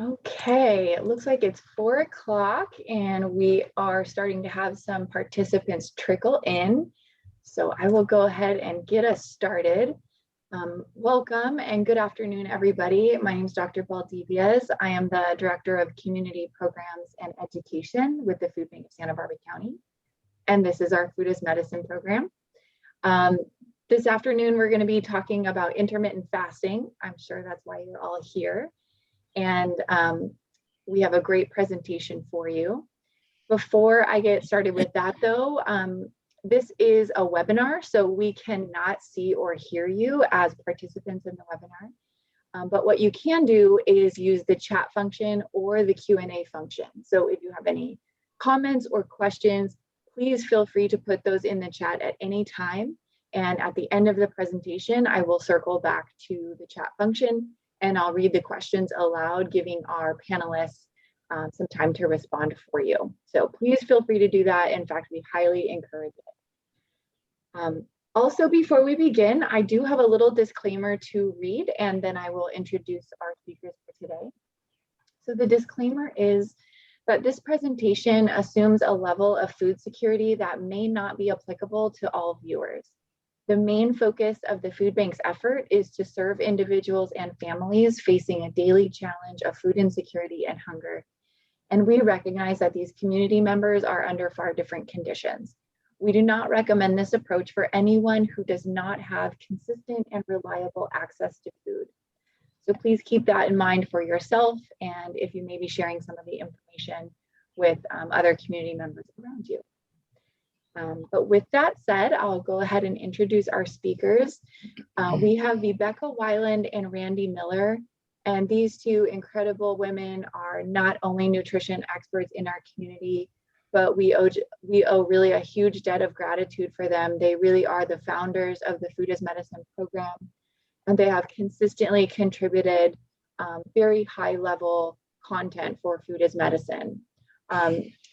Okay, it looks like it's 4 o'clock and we are starting to have some participants trickle in. So I will go ahead and get us started. Welcome and good afternoon, everybody. My name is Dr. Valdivias. I am the Director of Community Programs and Education with the Food Bank of Santa Barbara County. And this is our Food as Medicine program. This afternoon, we're going to be talking about intermittent fasting. I'm sure that's why you're all here. And we have a great presentation for you. Before I get started with that though, this is a webinar, so we cannot see or hear you as participants in the webinar. But what you can do is use the chat function or the Q&A function. So if you have any comments or questions, please feel free to put those in the chat at any time. And at the end of the presentation, I will circle back to the chat function and I'll read the questions aloud, giving our panelists some time to respond for you. So please feel free to do that. In fact, we highly encourage it. Also, before we begin, I do have a little disclaimer to read, and then I will introduce our speakers for today. So the disclaimer is that this presentation assumes a level of food security that may not be applicable to all viewers. The main focus of the food bank's effort is to serve individuals and families facing a daily challenge of food insecurity and hunger. And we recognize that these community members are under far different conditions. We do not recommend this approach for anyone who does not have consistent and reliable access to food. So please keep that in mind for yourself, and if you may be sharing some of the information with other community members around you. But with that said, I'll go ahead and introduce our speakers. We have Rebecca Weiland and Randy Miller, and these two incredible women are not only nutrition experts in our community, but we owe really a huge debt of gratitude for them. They really are the founders of the Food as Medicine program, and they have consistently contributed very high level content for Food as Medicine.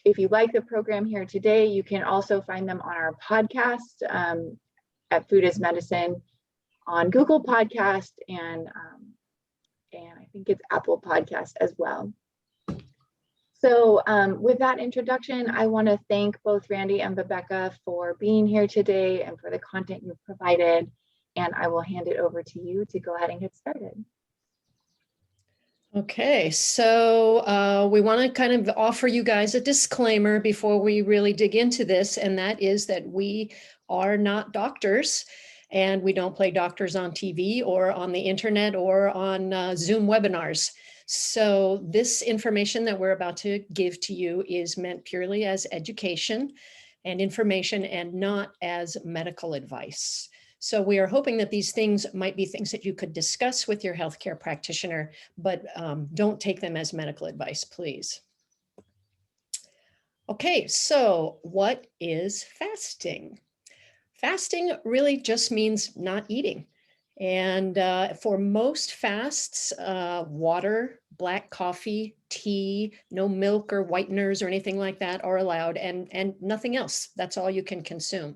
If you like the program here today, you can also find them on our podcast at Food as Medicine on Google Podcast and I think it's Apple Podcast as well. So with that introduction, I want to thank both Randy and Rebecca for being here today and for the content you've provided. And I will hand it over to you to go ahead and get started. Okay, so we want to kind of offer you guys a disclaimer before we really dig into this, and that is that we are not doctors and we don't play doctors on TV or on the internet or on Zoom webinars. So this information that we're about to give to you is meant purely as education and information and not as medical advice. So we are hoping that these things might be things that you could discuss with your healthcare practitioner, but don't take them as medical advice, please. Okay, so what is fasting? Fasting really just means not eating. And for most fasts, water, black coffee, tea, no milk or whiteners or anything like that are allowed, and nothing else. That's all you can consume.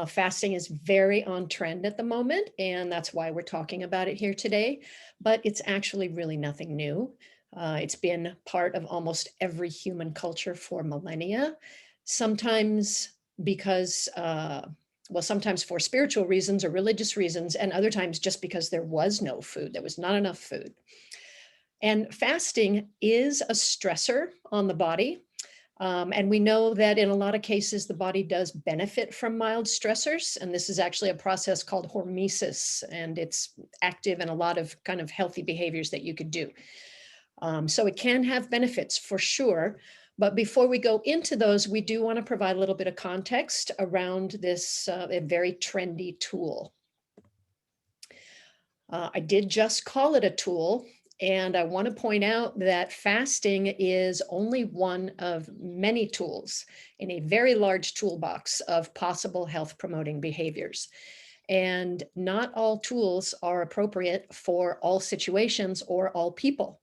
Fasting is very on trend at the moment, and that's why we're talking about it here today, but it's actually really nothing new. It's been part of almost every human culture for millennia, sometimes because, well, sometimes for spiritual reasons or religious reasons, and other times just because there was no food, there was not enough food. And fasting is a stressor on the body. And we know that in a lot of cases, the body does benefit from mild stressors. And this is actually a process called hormesis, and it's active in a lot of kind of healthy behaviors that you could do. So it can have benefits for sure. But before we go into those, we do want to provide a little bit of context around this a very trendy tool. I did just call it a tool. And I want to point out that fasting is only one of many tools in a very large toolbox of possible health promoting behaviors. And not all tools are appropriate for all situations or all people.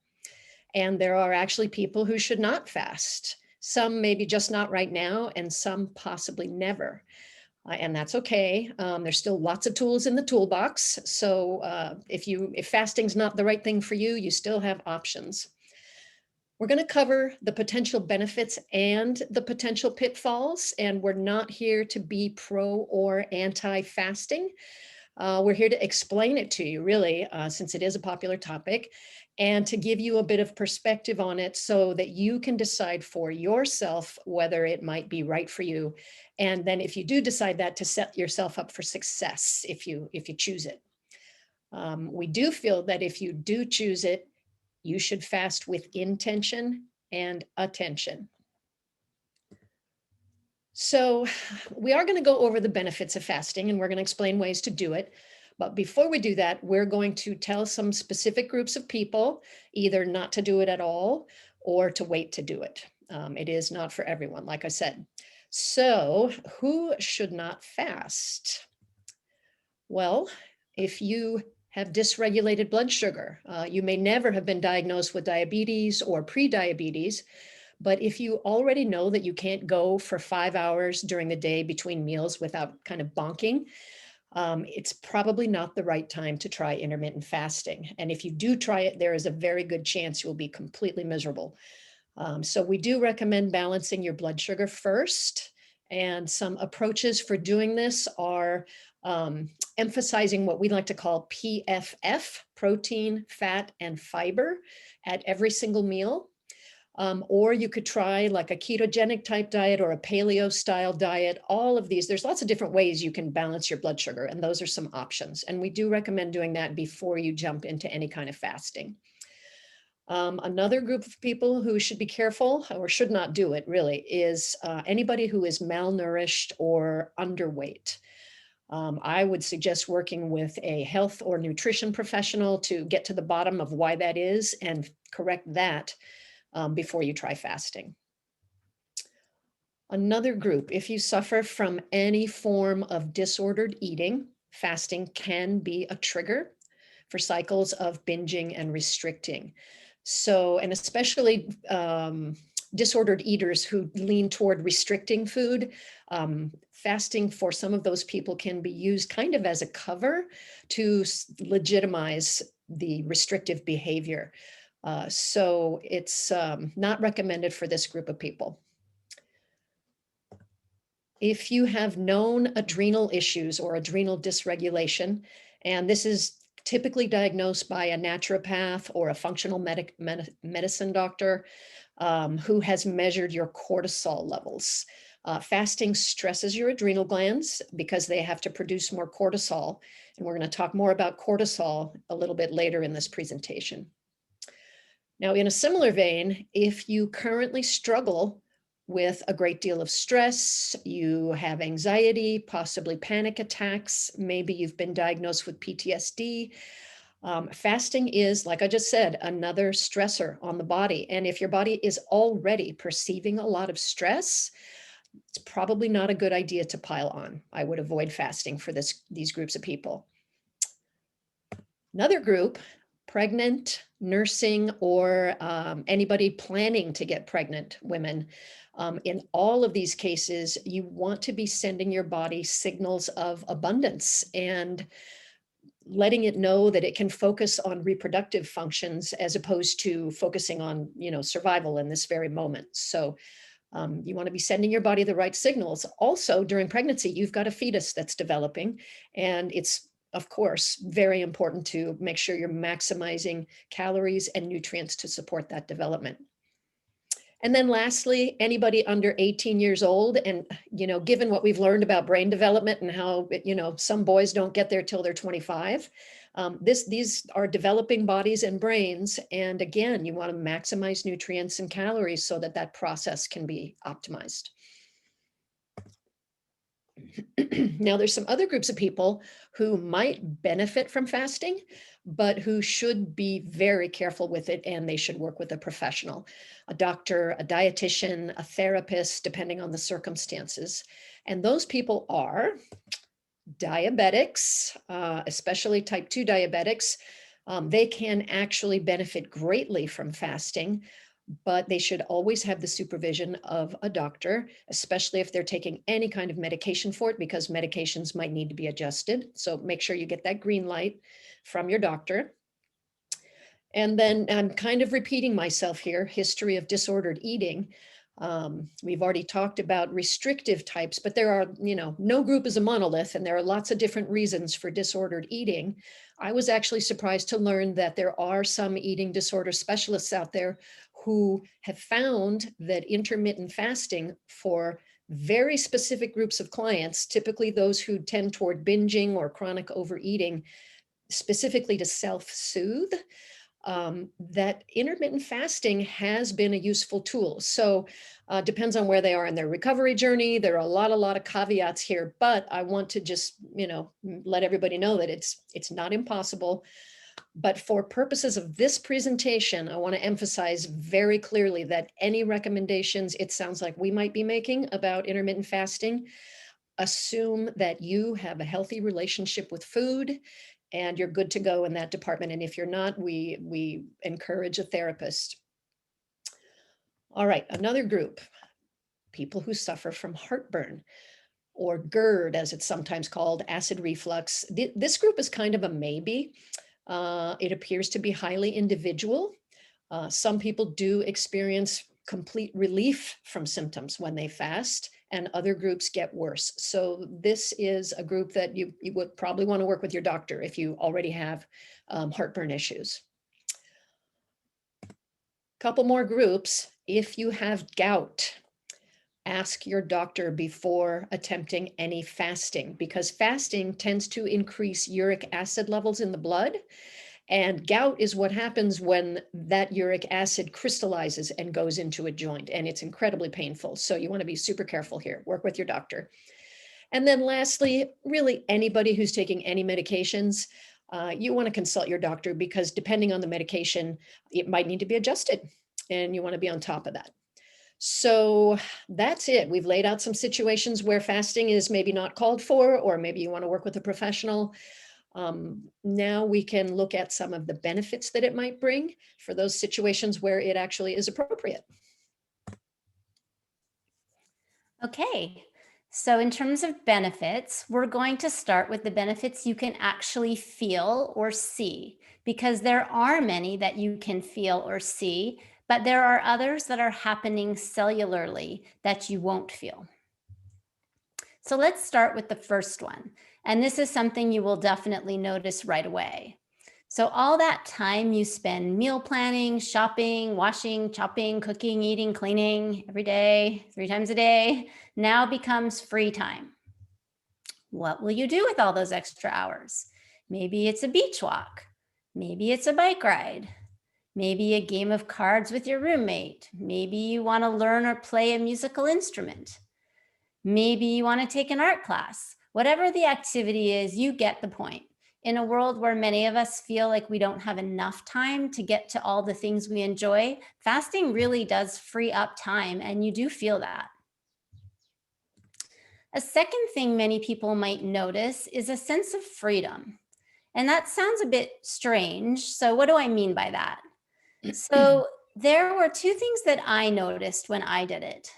And there are actually people who should not fast. Some maybe just not right now, and some possibly never. and that's okay. There's still lots of tools in the toolbox. So if fasting's not the right thing for you, you still have options. We're going to cover the potential benefits and the potential pitfalls, and we're not here to be pro or anti-fasting. We're here to explain it to you, really, since it is a popular topic, and to give you a bit of perspective on it so that you can decide for yourself whether it might be right for you. And then if you do decide that, to set yourself up for success if you choose it. We do feel that if you do choose it, you should fast with intention and attention. So we are going to go over the benefits of fasting, and we're going to explain ways to do it. But before we do that, we're going to tell some specific groups of people either not to do it at all or to wait to do it. It is not for everyone, like I said. So who should not fast? Well, if you have dysregulated blood sugar, you may never have been diagnosed with diabetes or pre-diabetes, but if you already know that you can't go for 5 hours during the day between meals without kind of bonking, it's probably not the right time to try intermittent fasting. And if you do try it, there is a very good chance you'll be completely miserable. So we do recommend balancing your blood sugar first. And some approaches for doing this are emphasizing what we like to call PFF, protein, fat, and fiber, at every single meal. Or you could try like a ketogenic type diet or a paleo style diet. All of these, there's lots of different ways you can balance your blood sugar, and those are some options. And we do recommend doing that before you jump into any kind of fasting. Another group of people who should be careful or should not do it really is anybody who is malnourished or underweight. I would suggest working with a health or nutrition professional to get to the bottom of why that is and correct that before you try fasting. Another group, if you suffer from any form of disordered eating, fasting can be a trigger for cycles of binging and restricting. So, and especially disordered eaters who lean toward restricting food, fasting for some of those people can be used kind of as a cover to legitimize the restrictive behavior. So it's not recommended for this group of people. If you have known adrenal issues or adrenal dysregulation, and this is typically diagnosed by a naturopath or a functional medicine doctor who has measured your cortisol levels. Fasting stresses your adrenal glands because they have to produce more cortisol. And we're going to talk more about cortisol a little bit later in this presentation. Now, in a similar vein, if you currently struggle with a great deal of stress, you have anxiety, possibly panic attacks, maybe you've been diagnosed with PTSD, fasting is, like I just said, another stressor on the body. And if your body is already perceiving a lot of stress, it's probably not a good idea to pile on. I would avoid fasting for these groups of people. Another group, pregnant, nursing, or anybody planning to get pregnant women. In all of these cases, you want to be sending your body signals of abundance and letting it know that it can focus on reproductive functions as opposed to focusing on, survival in this very moment. So you want to be sending your body the right signals. Also, during pregnancy, you've got a fetus that's developing, and it's, of course, very important to make sure you're maximizing calories and nutrients to support that development. And then lastly, anybody under 18 years old, and, given what we've learned about brain development and how, some boys don't get there till they're 25, these are developing bodies and brains. And again, you want to maximize nutrients and calories so that process can be optimized. Now, there's some other groups of people who might benefit from fasting, but who should be very careful with it, and they should work with a professional, a doctor, a dietitian, a therapist, depending on the circumstances. And those people are diabetics, especially type 2 diabetics. They can actually benefit greatly from fasting. but they should always have the supervision of a doctor, especially if they're taking any kind of medication for it, because medications might need to be adjusted. So make sure you get that green light from your doctor. And then I'm kind of repeating myself here, history of disordered eating. We've already talked about restrictive types, but there are, no group is a monolith, and there are lots of different reasons for disordered eating. I was actually surprised to learn that there are some eating disorder specialists out there who have found that intermittent fasting for very specific groups of clients, typically those who tend toward binging or chronic overeating, specifically to self-soothe, that intermittent fasting has been a useful tool. So depends on where they are in their recovery journey. There are a lot of caveats here, but I want to just, let everybody know that it's not impossible. But for purposes of this presentation, I want to emphasize very clearly that any recommendations it sounds like we might be making about intermittent fasting assume that you have a healthy relationship with food and you're good to go in that department. And if you're not, we encourage a therapist. All right, another group, people who suffer from heartburn, or GERD, as it's sometimes called, acid reflux. This group is kind of a maybe. It appears to be highly individual. Some people do experience complete relief from symptoms when they fast, and other groups get worse. So this is a group that you would probably want to work with your doctor if you already have heartburn issues. Couple more groups. If you have gout, ask your doctor before attempting any fasting, because fasting tends to increase uric acid levels in the blood. And gout is what happens when that uric acid crystallizes and goes into a joint, and it's incredibly painful. So you want to be super careful here. Work with your doctor. And then lastly, really anybody who's taking any medications, you want to consult your doctor, because depending on the medication, it might need to be adjusted, and you want to be on top of that. So that's it. We've laid out some situations where fasting is maybe not called for, or maybe you want to work with a professional. Now we can look at some of the benefits that it might bring for those situations where it actually is appropriate. Okay, so in terms of benefits, we're going to start with the benefits you can actually feel or see, because there are many that you can feel or see, but there are others that are happening cellularly that you won't feel. So let's start with the first one. And this is something you will definitely notice right away. So all that time you spend meal planning, shopping, washing, chopping, cooking, eating, cleaning every day, 3 times a day, now becomes free time. What will you do with all those extra hours? Maybe it's a beach walk. Maybe it's a bike ride. Maybe a game of cards with your roommate. Maybe you want to learn or play a musical instrument. Maybe you want to take an art class. Whatever the activity is, you get the point. In a world where many of us feel like we don't have enough time to get to all the things we enjoy, fasting really does free up time, and you do feel that. A second thing many people might notice is a sense of freedom. And that sounds a bit strange. So what do I mean by that? So there were 2 things that I noticed when I did it.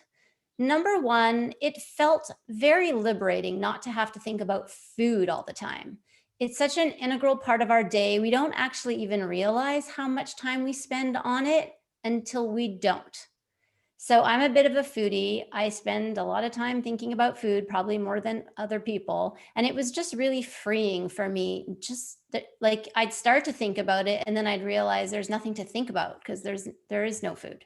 Number one, it felt very liberating not to have to think about food all the time. It's such an integral part of our day. We don't actually even realize how much time we spend on it until we don't. So I'm a bit of a foodie. I spend a lot of time thinking about food, probably more than other people. And it was just really freeing for me. Just that, like, I'd start to think about it and then I'd realize there's nothing to think about because there is no food.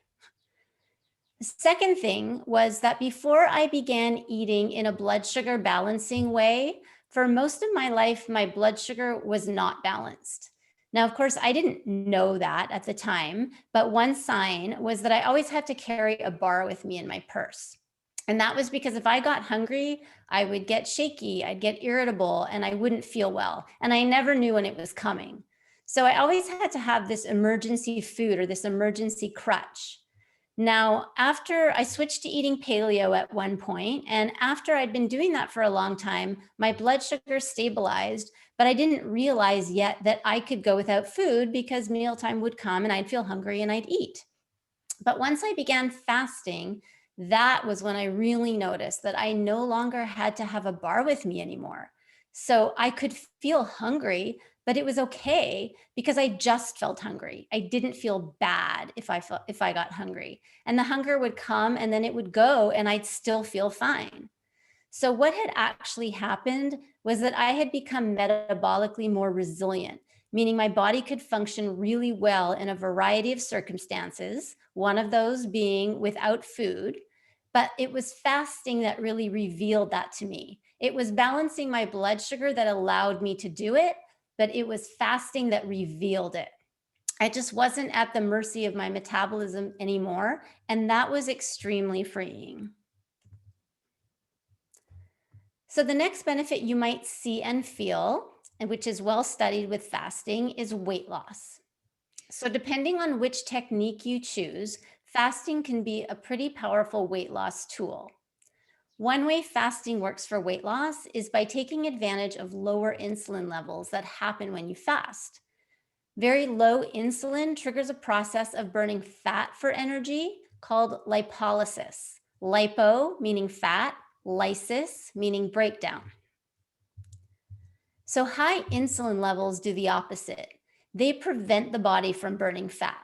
The second thing was that before I began eating in a blood sugar balancing way, for most of my life, my blood sugar was not balanced. Now, of course, I didn't know that at the time, but one sign was that I always had to carry a bar with me in my purse. And that was because if I got hungry, I would get shaky, I'd get irritable, and I wouldn't feel well. And I never knew when it was coming. So I always had to have this emergency food or this emergency crutch. Now, after I switched to eating paleo at one point, and after I'd been doing that for a long time, my blood sugar stabilized, but I didn't realize yet that I could go without food because mealtime would come and I'd feel hungry and I'd eat. But once I began fasting, that was when I really noticed that I no longer had to have a bar with me anymore. So I could feel hungry, but it was okay because I just felt hungry. I didn't feel bad if I got hungry. And the hunger would come and then it would go and I'd still feel fine. So what had actually happened was that I had become metabolically more resilient, meaning my body could function really well in a variety of circumstances, one of those being without food. But it was fasting that really revealed that to me. It was balancing my blood sugar that allowed me to do it, but it was fasting that revealed it. I just wasn't at the mercy of my metabolism anymore. And that was extremely freeing. So the next benefit you might see and feel, and which is well studied with fasting, is weight loss. So depending on which technique you choose, fasting can be a pretty powerful weight loss tool. One way fasting works for weight loss is by taking advantage of lower insulin levels that happen when you fast. Very low insulin triggers a process of burning fat for energy called lipolysis. Lipo meaning fat, lysis meaning breakdown. So high insulin levels do the opposite. They prevent the body from burning fat.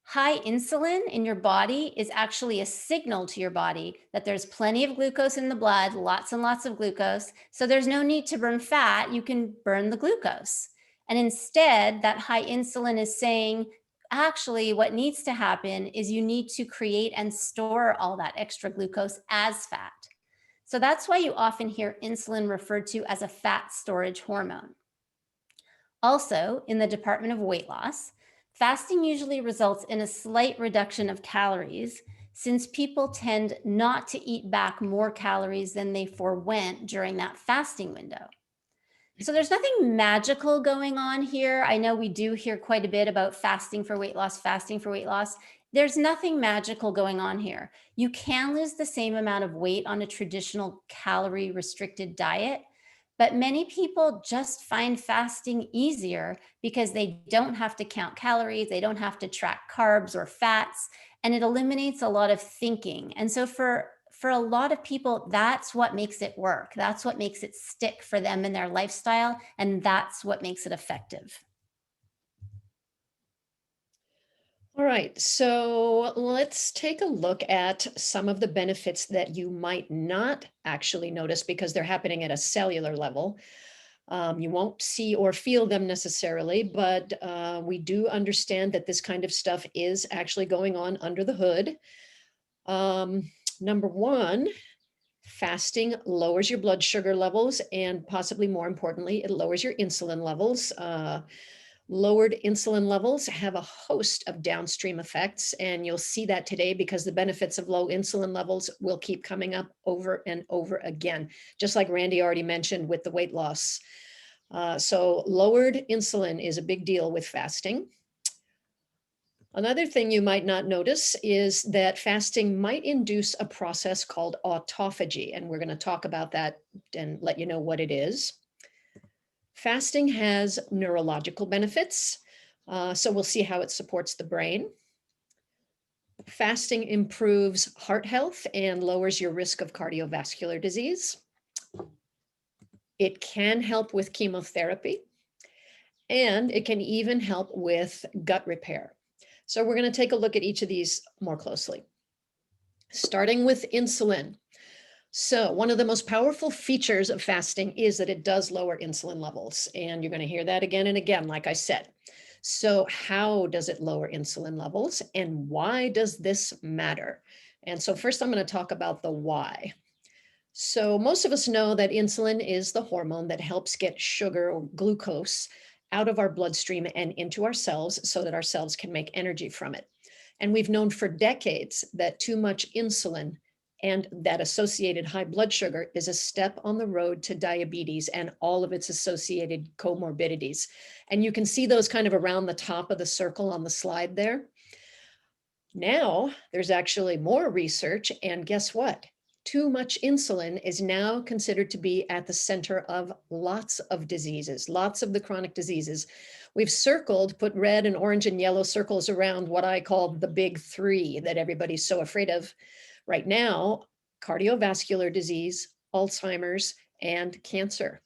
High insulin in your body is actually a signal to your body that there's plenty of glucose in the blood, lots and lots of glucose. So there's no need to burn fat. You can burn the glucose. And instead, that high insulin is saying, actually, what needs to happen is you need to create and store all that extra glucose as fat. So that's why you often hear insulin referred to as a fat storage hormone. Also, in the department of weight loss, fasting usually results in a slight reduction of calories since people tend not to eat back more calories than they forwent during that fasting window. So there's nothing magical going on here. I know we do hear quite a bit about fasting for weight loss, fasting for weight loss. There's nothing magical going on here. You can lose the same amount of weight on a traditional calorie restricted diet, but many people just find fasting easier because they don't have to count calories, they don't have to track carbs or fats, and it eliminates a lot of thinking. And so for a lot of people, that's what makes it work. That's what makes it stick for them in their lifestyle, and that's what makes it effective. All right, so let's take a look at some of the benefits that you might not actually notice because they're happening at a cellular level. You won't see or feel them necessarily, but we do understand that this kind of stuff is actually going on under the hood. Number one, fasting lowers your blood sugar levels, and possibly more importantly, it lowers your insulin levels. Lowered insulin levels have a host of downstream effects, and you'll see that today because the benefits of low insulin levels will keep coming up over and over again, just like Randy already mentioned with the weight loss. So lowered insulin is a big deal with fasting. Another thing you might not notice is that fasting might induce a process called autophagy, and we're going to talk about that and let you know what it is. Fasting has neurological benefits, so we'll see how it supports the brain. Fasting improves heart health and lowers your risk of cardiovascular disease. It can help with chemotherapy, and it can even help with gut repair. So we're going to take a look at each of these more closely. Starting with insulin. So one of the most powerful features of fasting is that it does lower insulin levels. And you're going to hear that again and again, like I said. So how does it lower insulin levels and why does this matter? And so first I'm going to talk about the why. So most of us know that insulin is the hormone that helps get sugar or glucose out of our bloodstream and into our cells so that our cells can make energy from it. And we've known for decades that too much insulin and that associated high blood sugar is a step on the road to diabetes and all of its associated comorbidities. And you can see those kind of around the top of the circle on the slide there. Now, there's actually more research, and guess what? too much insulin is now considered to be at the center of lots of diseases, lots of the chronic diseases. We've circled, put red and orange and yellow circles around what I call the big three that everybody's so afraid of right now: cardiovascular disease, Alzheimer's, and cancer.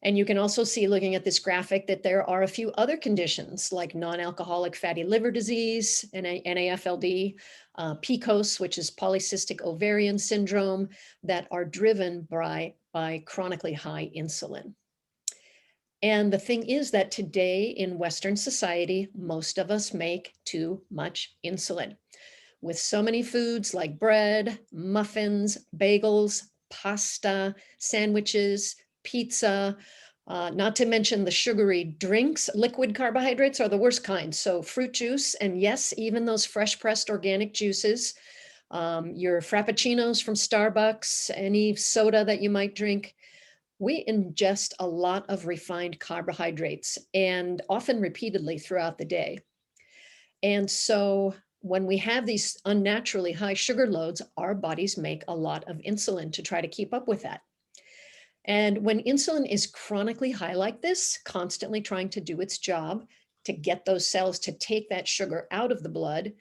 And you can also see, looking at this graphic, that there are a few other conditions like non-alcoholic fatty liver disease, NAFLD, PCOS, which is polycystic ovarian syndrome, that are driven by chronically high insulin. And the thing is that today in Western society, most of us make too much insulin. With so many foods like bread, muffins, bagels, pasta, sandwiches, pizza, not to mention the sugary drinks. Liquid carbohydrates are the worst kind. So fruit juice, and yes, even those fresh pressed organic juices, your frappuccinos from Starbucks, any soda that you might drink. We ingest a lot of refined carbohydrates, and often repeatedly throughout the day. And so when we have these unnaturally high sugar loads, our bodies make a lot of insulin to try to keep up with that. And when insulin is chronically high like this, constantly trying to do its job to get those cells to take that sugar out of the blood,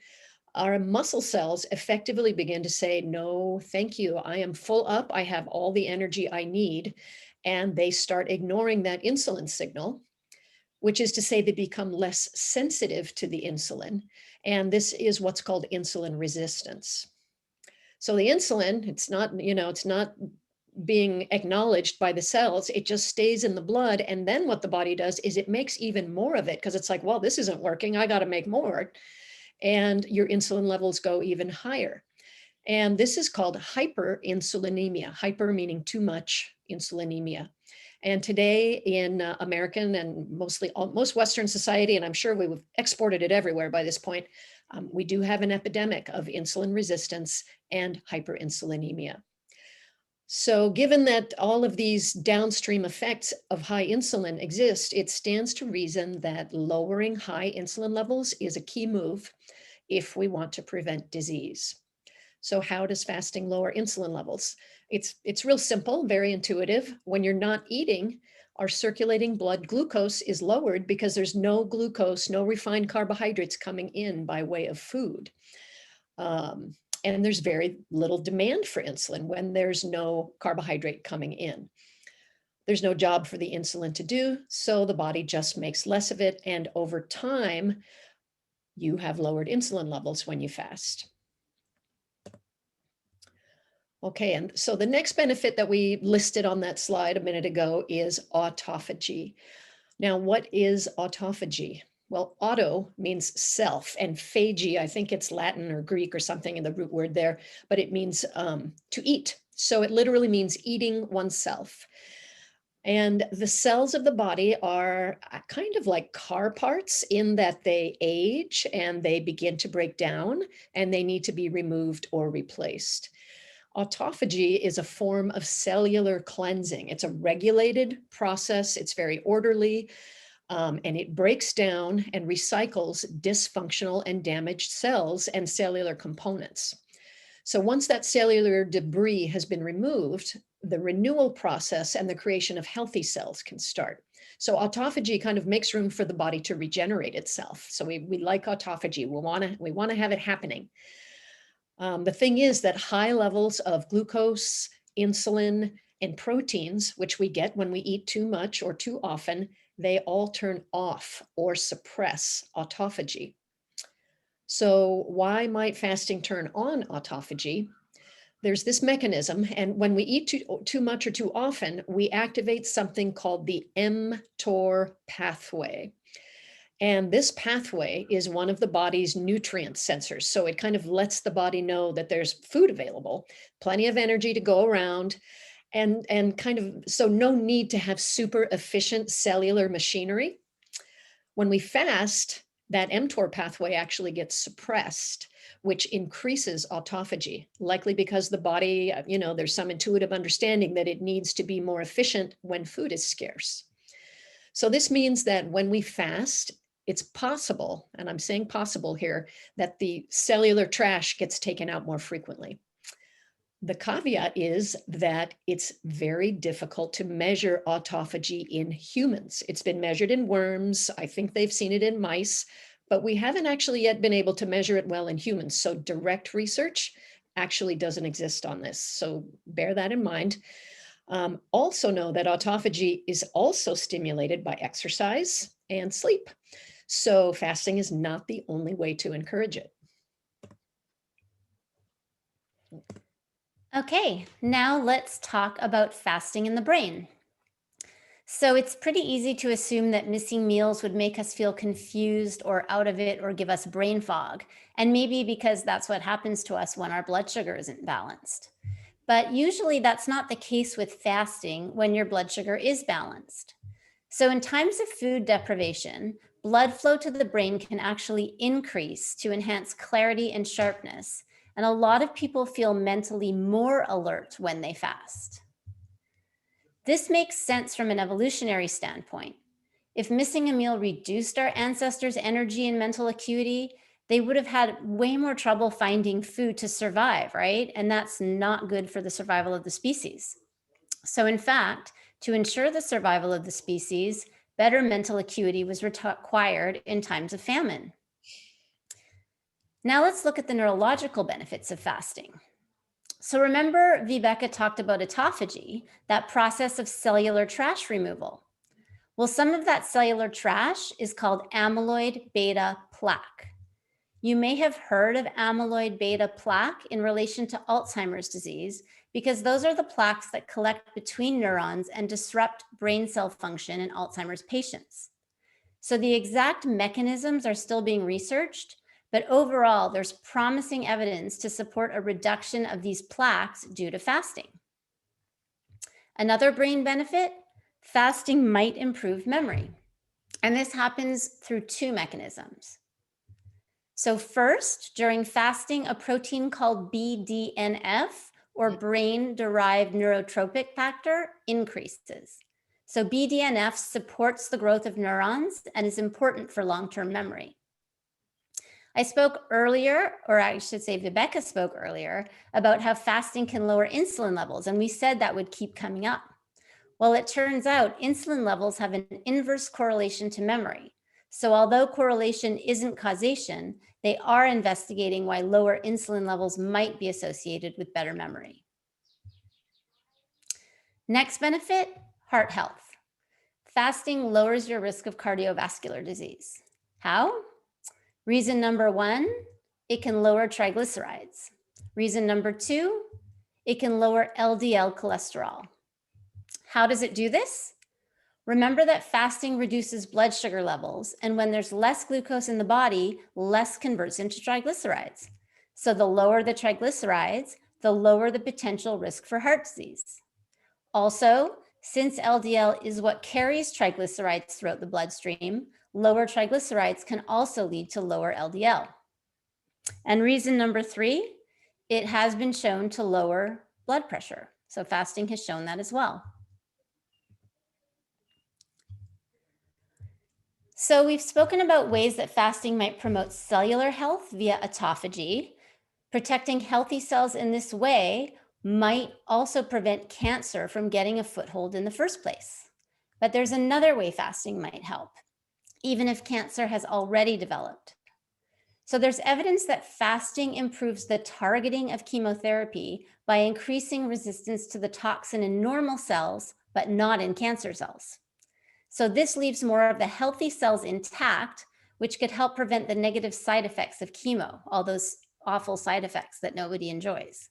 our muscle cells effectively begin to say, no, thank you. I am full up. I have all the energy I need. And they start ignoring that insulin signal, which is to say they become less sensitive to the insulin. And this is what's called insulin resistance. So the insulin, it's not being acknowledged by the cells. It just stays in the blood. And then what the body does is it makes even more of it, because it's like, well, this isn't working. I got to make more. And your insulin levels go even higher. And this is called hyperinsulinemia. Hyper meaning too much, insulinemia. And today in American and most Western society, and I'm sure we've exported it everywhere by this point, we do have an epidemic of insulin resistance and hyperinsulinemia. So given that all of these downstream effects of high insulin exist, it stands to reason that lowering high insulin levels is a key move if we want to prevent disease. So how does fasting lower insulin levels? It's real simple, very intuitive. When you're not eating, our circulating blood glucose is lowered because there's no glucose, no refined carbohydrates coming in by way of food. And there's very little demand for insulin when there's no carbohydrate coming in. There's no job for the insulin to do, so the body just makes less of it. And over time, you have lowered insulin levels when you fast. Okay, and so the next benefit that we listed on that slide a minute ago is autophagy. Now, what is autophagy? Well, auto means self, and phagy, I think it's Latin or Greek or something in the root word there, but it means to eat. So it literally means eating oneself. And the cells of the body are kind of like car parts in that they age and they begin to break down and they need to be removed or replaced. Autophagy is a form of cellular cleansing. It's a regulated process. It's very orderly, and it breaks down and recycles dysfunctional and damaged cells and cellular components. So once that cellular debris has been removed, the renewal process and the creation of healthy cells can start. So autophagy kind of makes room for the body to regenerate itself. So we like autophagy. We want to have it happening. The thing is that high levels of glucose, insulin, and proteins, which we get when we eat too much or too often, they all turn off or suppress autophagy. So why might fasting turn on autophagy? There's this mechanism, and when we eat too much or too often, we activate something called the mTOR pathway. And this pathway is one of the body's nutrient sensors. So it kind of lets the body know that there's food available, plenty of energy to go around, and kind of, so no need to have super efficient cellular machinery. When we fast, that mTOR pathway actually gets suppressed, which increases autophagy, likely because the body, there's some intuitive understanding that it needs to be more efficient when food is scarce. So this means that when we fast, it's possible, and I'm saying possible here, that the cellular trash gets taken out more frequently. The caveat is that it's very difficult to measure autophagy in humans. It's been measured in worms. I think they've seen it in mice, but we haven't actually yet been able to measure it well in humans. So direct research actually doesn't exist on this. So bear that in mind. Also know that autophagy is also stimulated by exercise and sleep. So fasting is not the only way to encourage it. Okay, now let's talk about fasting in the brain. So it's pretty easy to assume that missing meals would make us feel confused or out of it or give us brain fog. And maybe because that's what happens to us when our blood sugar isn't balanced. But usually that's not the case with fasting when your blood sugar is balanced. So in times of food deprivation, blood flow to the brain can actually increase to enhance clarity and sharpness. And a lot of people feel mentally more alert when they fast. This makes sense from an evolutionary standpoint. If missing a meal reduced our ancestors' energy and mental acuity, they would have had way more trouble finding food to survive, right? And that's not good for the survival of the species. So in fact, to ensure the survival of the species, better mental acuity was required in times of famine. Now let's look at the neurological benefits of fasting. So remember, Vibeke talked about autophagy, that process of cellular trash removal. Well, some of that cellular trash is called amyloid beta plaque. You may have heard of amyloid beta plaque in relation to Alzheimer's disease, because those are the plaques that collect between neurons and disrupt brain cell function in Alzheimer's patients. So the exact mechanisms are still being researched, but overall, there's promising evidence to support a reduction of these plaques due to fasting. Another brain benefit, fasting might improve memory. And this happens through two mechanisms. So first, during fasting, a protein called BDNF, or brain-derived neurotrophic factor, increases. So BDNF supports the growth of neurons and is important for long-term memory. I spoke earlier, or I should say Vibeke spoke earlier, about how fasting can lower insulin levels, and we said that would keep coming up. Well, it turns out insulin levels have an inverse correlation to memory. So although correlation isn't causation, they are investigating why lower insulin levels might be associated with better memory. Next benefit, heart health. Fasting lowers your risk of cardiovascular disease. How? Reason number one, it can lower triglycerides. Reason number two, it can lower LDL cholesterol. How does it do this? Remember that fasting reduces blood sugar levels, and when there's less glucose in the body, less converts into triglycerides. So the lower the triglycerides, the lower the potential risk for heart disease. Also, since LDL is what carries triglycerides throughout the bloodstream, lower triglycerides can also lead to lower LDL. And reason number three, it has been shown to lower blood pressure. So fasting has shown that as well. So we've spoken about ways that fasting might promote cellular health via autophagy. Protecting healthy cells in this way might also prevent cancer from getting a foothold in the first place. But there's another way fasting might help, even if cancer has already developed. So there's evidence that fasting improves the targeting of chemotherapy by increasing resistance to the toxin in normal cells, but not in cancer cells. So this leaves more of the healthy cells intact, which could help prevent the negative side effects of chemo, all those awful side effects that nobody enjoys.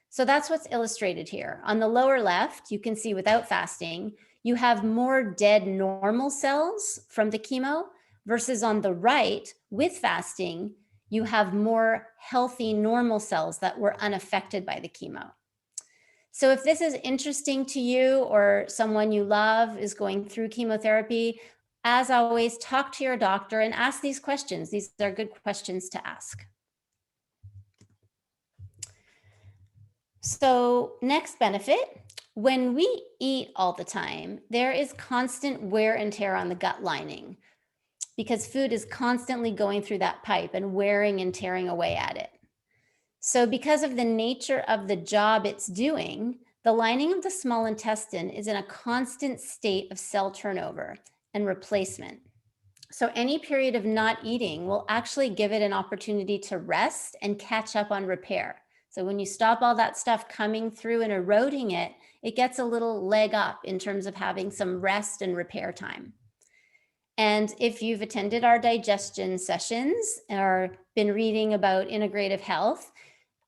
So that's what's illustrated here. On the lower left, you can see without fasting, you have more dead normal cells from the chemo, versus on the right, with fasting, you have more healthy normal cells that were unaffected by the chemo. So if this is interesting to you or someone you love is going through chemotherapy, as always, talk to your doctor and ask these questions. These are good questions to ask. So next benefit, when we eat all the time, there is constant wear and tear on the gut lining because food is constantly going through that pipe and wearing and tearing away at it. So, because of the nature of the job it's doing, the lining of the small intestine is in a constant state of cell turnover and replacement. So, any period of not eating will actually give it an opportunity to rest and catch up on repair. So, when you stop all that stuff coming through and eroding it, it gets a little leg up in terms of having some rest and repair time. And if you've attended our digestion sessions or been reading about integrative health,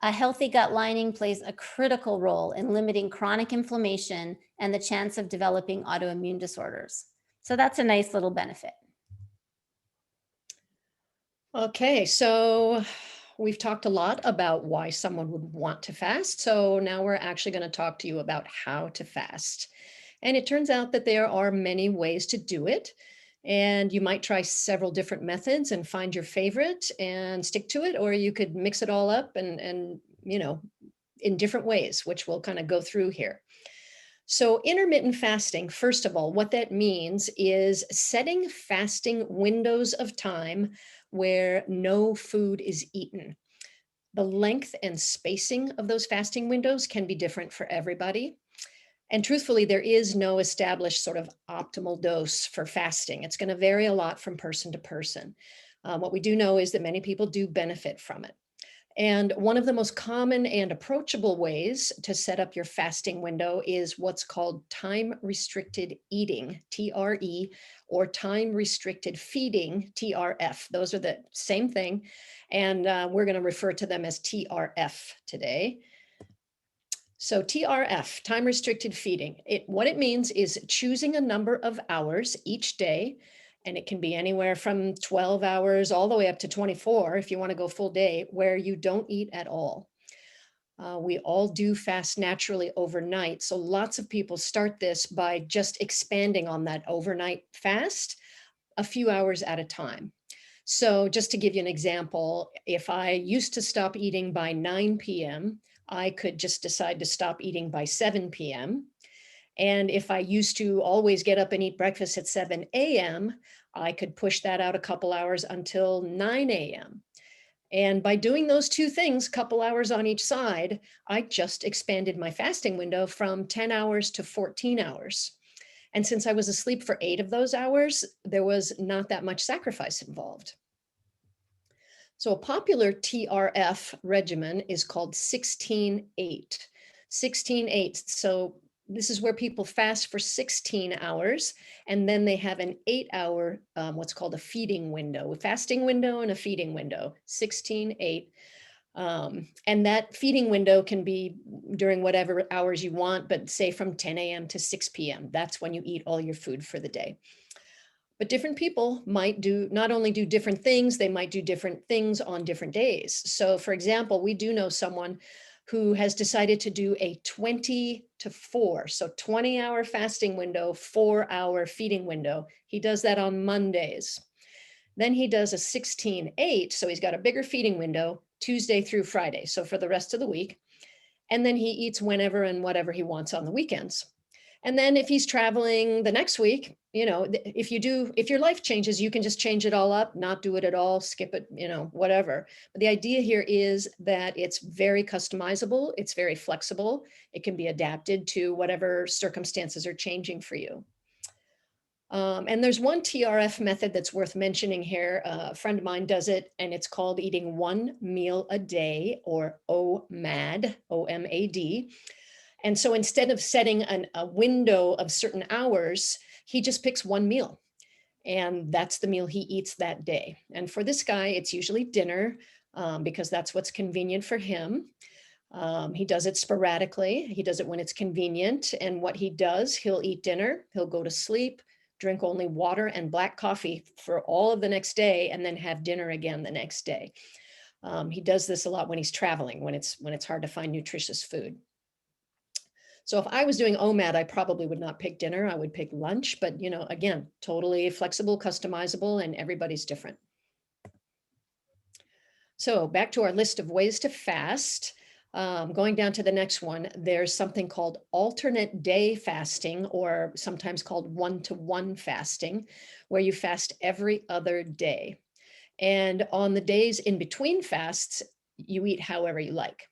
a healthy gut lining plays a critical role in limiting chronic inflammation and the chance of developing autoimmune disorders. So that's a nice little benefit. Okay, so we've talked a lot about why someone would want to fast. So now we're actually going to talk to you about how to fast. And it turns out that there are many ways to do it. And you might try several different methods and find your favorite and stick to it, or you could mix it all up and in different ways, which we'll kind of go through here. So intermittent fasting, first of all, what that means is setting fasting windows of time where no food is eaten. The length and spacing of those fasting windows can be different for everybody. And truthfully, there is no established sort of optimal dose for fasting. It's going to vary a lot from person to person. What we do know is that many people do benefit from it. And one of the most common and approachable ways to set up your fasting window is what's called time-restricted eating, TRE, or time-restricted feeding, TRF. Those are the same thing. And we're going to refer to them as TRF today. So TRF, time-restricted feeding, what it means is choosing a number of hours each day, and it can be anywhere from 12 hours all the way up to 24 if you want to go full day, where you don't eat at all. We all do fast naturally overnight, so lots of people start this by just expanding on that overnight fast a few hours at a time. So just to give you an example, if I used to stop eating by 9 p.m., I could just decide to stop eating by 7 p.m. And if I used to always get up and eat breakfast at 7 a.m., I could push that out a couple hours until 9 a.m. And by doing those two things, couple hours on each side, I just expanded my fasting window from 10 hours to 14 hours. And since I was asleep for 8 of those hours, there was not that much sacrifice involved. So a popular TRF regimen is called 16-8. 16-8. So this is where people fast for 16 hours, and then they have an 8-hour, what's called a feeding window, a fasting window and a feeding window, 16-8. And that feeding window can be during whatever hours you want, but say from 10 a.m. to 6 p.m. That's when you eat all your food for the day. But different people might not only do different things, they might do different things on different days. So for example, we do know someone who has decided to do a 20 to 4, so 20-hour fasting window, 4-hour feeding window. He does that on Mondays. Then he does a 16-8, so he's got a bigger feeding window, Tuesday through Friday, so for the rest of the week. And then he eats whenever and whatever he wants on the weekends. And then if he's traveling the next week, if your life changes, you can just change it all up, not do it at all, skip it, whatever. But the idea here is that it's very customizable. It's very flexible. It can be adapted to whatever circumstances are changing for you. And there's one TRF method that's worth mentioning here. A friend of mine does it, and it's called eating one meal a day, or OMAD, O-M-A-D. And so instead of setting a window of certain hours, he just picks one meal. And that's the meal he eats that day. And for this guy, it's usually dinner because that's what's convenient for him. He does it sporadically. He does it when it's convenient. And what he does, he'll eat dinner, he'll go to sleep, drink only water and black coffee for all of the next day, and then have dinner again the next day. He does this a lot when he's traveling, when it's hard to find nutritious food. So if I was doing OMAD, I probably would not pick dinner. I would pick lunch, but again, totally flexible, customizable, and everybody's different. So back to our list of ways to fast. Going down to the next one, there's something called alternate day fasting, or sometimes called one-to-one fasting, where you fast every other day. And on the days in between fasts, you eat however you like.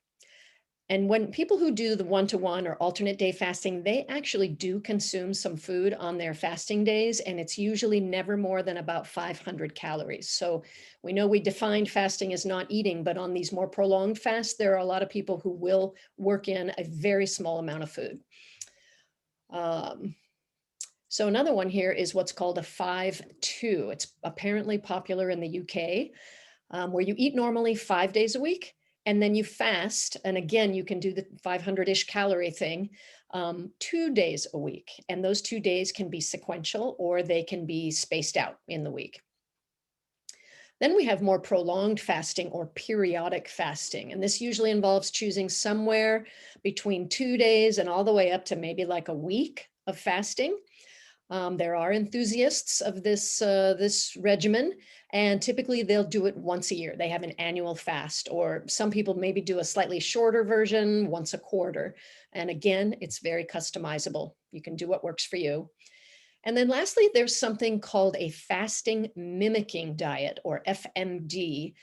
And when people who do the 1-to-1 or alternate day fasting, they actually do consume some food on their fasting days, and it's usually never more than about 500 calories. So we know we defined fasting as not eating, but on these more prolonged fasts, there are a lot of people who will work in a very small amount of food. So another one here is what's called a 5-2. It's apparently popular in the UK, where you eat normally 5 days a week, and then you fast. And again, you can do the 500-ish calorie thing 2 days a week. And those 2 days can be sequential or they can be spaced out in the week. Then we have more prolonged fasting or periodic fasting. And this usually involves choosing somewhere between 2 days and all the way up to maybe like a week of fasting. There are enthusiasts of this regimen, and typically they'll do it once a year. They have an annual fast, or some people maybe do a slightly shorter version once a quarter. And again, it's very customizable. You can do what works for you. And then lastly, there's something called a fasting mimicking diet, or FMD.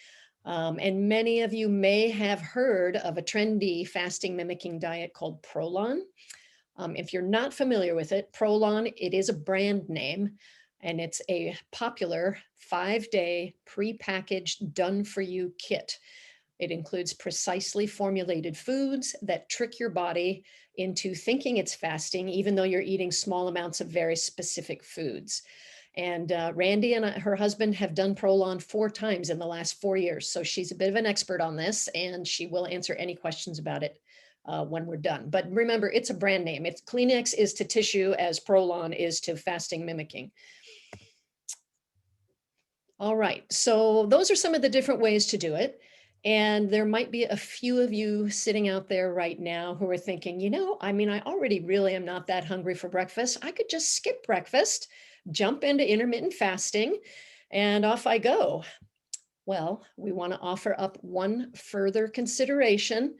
And many of you may have heard of a trendy fasting mimicking diet called Prolon. If you're not familiar with it, Prolon, it is a brand name, and it's a popular 5-day prepackaged done-for-you kit. It includes precisely formulated foods that trick your body into thinking it's fasting, even though you're eating small amounts of very specific foods. And Randy and her husband have done Prolon 4 times in the last 4 years. So she's a bit of an expert on this, and she will answer any questions about it when we're done. But remember, it's a brand name. It's Kleenex is to tissue as Prolon is to fasting mimicking. All right, so those are some of the different ways to do it. And there might be a few of you sitting out there right now who are thinking, you know, I mean, I already really am not that hungry for breakfast. I could just skip breakfast, jump into intermittent fasting, and off I go. Well, we want to offer up one further consideration.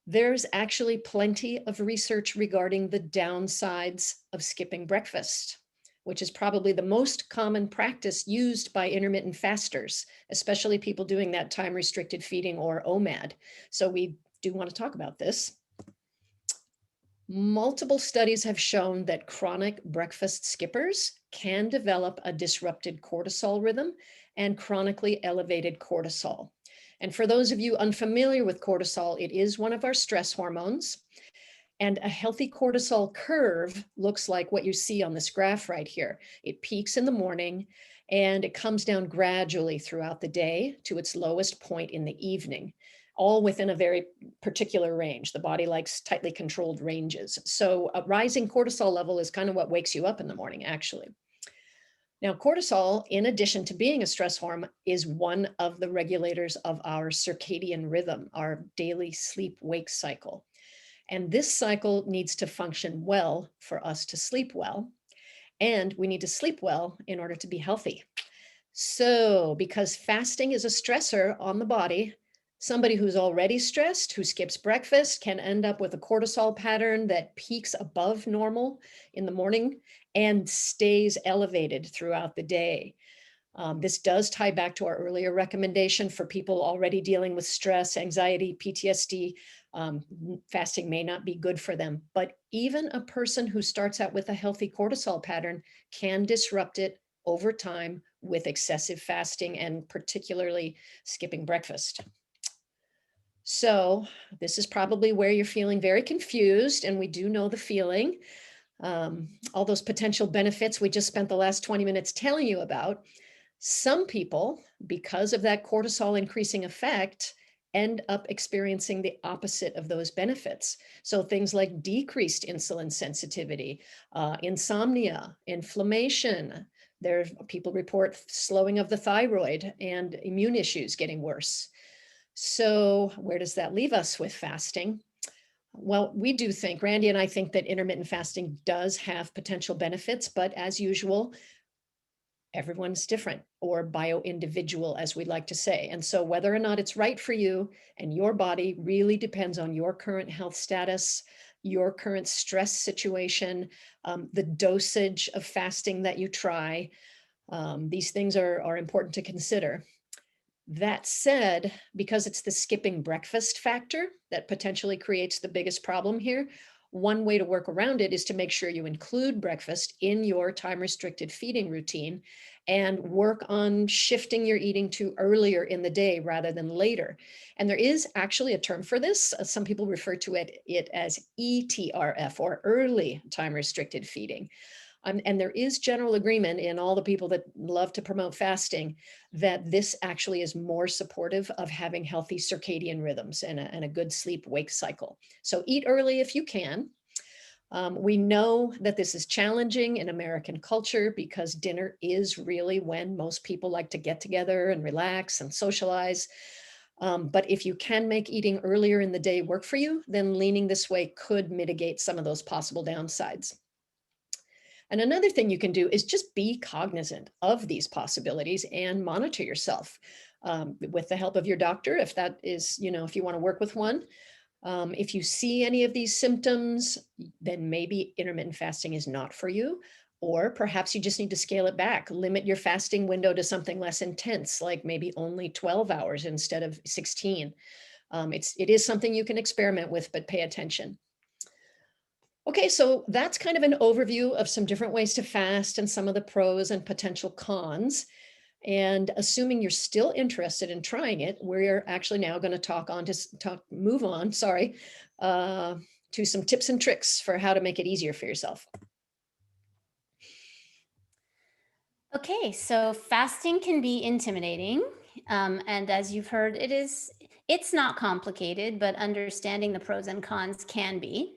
There's actually plenty of research regarding the downsides of skipping breakfast, which is probably the most common practice used by intermittent fasters, especially people doing that time-restricted feeding or OMAD. So we do want to talk about this. Multiple studies have shown that chronic breakfast skippers can develop a disrupted cortisol rhythm and chronically elevated cortisol. And for those of you unfamiliar with cortisol, it is one of our stress hormones. And a healthy cortisol curve looks like what you see on this graph right here. It peaks in the morning and it comes down gradually throughout the day to its lowest point in the evening, all within a very particular range. The body likes tightly controlled ranges. So a rising cortisol level is kind of what wakes you up in the morning, actually. Now, cortisol, in addition to being a stress hormone, is one of the regulators of our circadian rhythm, our daily sleep-wake cycle. And this cycle needs to function well for us to sleep well. And we need to sleep well in order to be healthy. So, because fasting is a stressor on the body, somebody who's already stressed, who skips breakfast, can end up with a cortisol pattern that peaks above normal in the morning and stays elevated throughout the day. This does tie back to our earlier recommendation for people already dealing with stress, anxiety, PTSD. Fasting may not be good for them, but even a person who starts out with a healthy cortisol pattern can disrupt it over time with excessive fasting and particularly skipping breakfast. So this is probably where you're feeling very confused, and we do know the feeling. All those potential benefits we just spent the last 20 minutes telling you about. Some people, because of that cortisol increasing effect, end up experiencing the opposite of those benefits. So things like decreased insulin sensitivity, insomnia, inflammation. People report slowing of the thyroid and immune issues getting worse. So where does that leave us with fasting? Well, we do think, Randy and I think that intermittent fasting does have potential benefits, but as usual, everyone's different, or bio-individual, as we like to say. And so whether or not it's right for you and your body really depends on your current health status, your current stress situation, the dosage of fasting that you try. These things are important to consider. That said, because it's the skipping breakfast factor that potentially creates the biggest problem here, one way to work around it is to make sure you include breakfast in your time-restricted feeding routine and work on shifting your eating to earlier in the day rather than later. And there is actually a term for this. Some people refer to it as ETRF, or early time-restricted feeding. And there is general agreement in all the people that love to promote fasting that this actually is more supportive of having healthy circadian rhythms and a good sleep-wake cycle. So eat early if you can. We know that this is challenging in American culture because dinner is really when most people like to get together and relax and socialize. But if you can make eating earlier in the day work for you, then leaning this way could mitigate some of those possible downsides. And another thing you can do is just be cognizant of these possibilities and monitor yourself with the help of your doctor, if that is, if you want to work with one. If you see any of these symptoms, then maybe intermittent fasting is not for you, or perhaps you just need to scale it back, limit your fasting window to something less intense, like maybe only 12 hours instead of 16. It is something you can experiment with, but pay attention. Okay, so that's kind of an overview of some different ways to fast and some of the pros and potential cons. And assuming you're still interested in trying it, we're actually now going to move on to some tips and tricks for how to make it easier for yourself. Okay, so fasting can be intimidating. And as you've heard, it's not complicated, but understanding the pros and cons can be.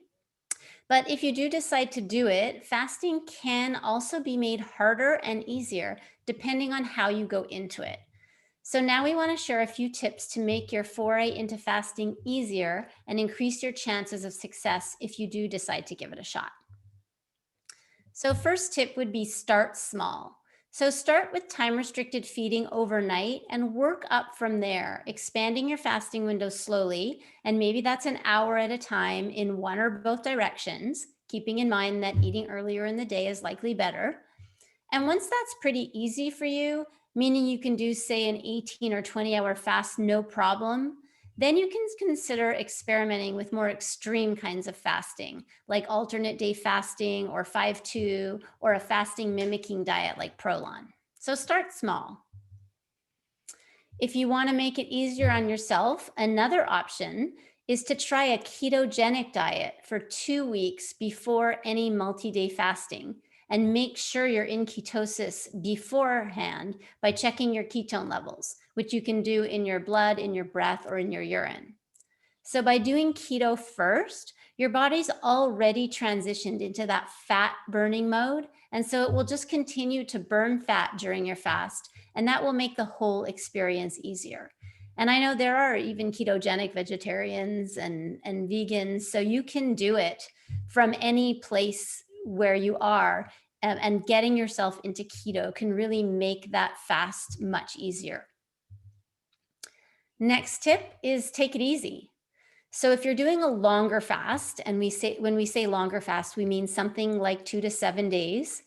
But if you do decide to do it, fasting can also be made harder and easier depending on how you go into it. So now we want to share a few tips to make your foray into fasting easier and increase your chances of success if you do decide to give it a shot. So first tip would be start small. So start with time-restricted feeding overnight and work up from there, expanding your fasting window slowly. And maybe that's an hour at a time in one or both directions, keeping in mind that eating earlier in the day is likely better. And once that's pretty easy for you, meaning you can do, say, an 18 or 20-hour fast, no problem, then you can consider experimenting with more extreme kinds of fasting, like alternate day fasting or 5-2, or a fasting mimicking diet like Prolon. So start small. If you want to make it easier on yourself, another option is to try a ketogenic diet for 2 weeks before any multi-day fasting, and make sure you're in ketosis beforehand by checking your ketone levels, which you can do in your blood, in your breath, or in your urine. So by doing keto first, your body's already transitioned into that fat burning mode. And so it will just continue to burn fat during your fast. And that will make the whole experience easier. And I know there are even ketogenic vegetarians and vegans. So you can do it from any place where you are, and getting yourself into keto can really make that fast much easier. Next tip is take it easy. So if you're doing a longer fast, and when we say longer fast, we mean something like 2 to 7 days.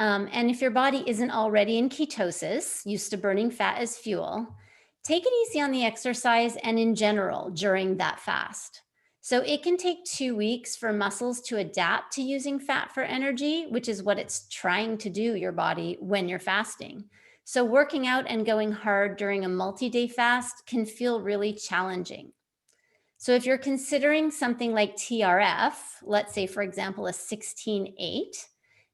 And if your body isn't already in ketosis, used to burning fat as fuel, take it easy on the exercise and in general during that fast. So it can take 2 weeks for muscles to adapt to using fat for energy, which is what it's trying to do, your body, when you're fasting. So working out and going hard during a multi-day fast can feel really challenging. So if you're considering something like TRF, let's say, for example, a 16-8,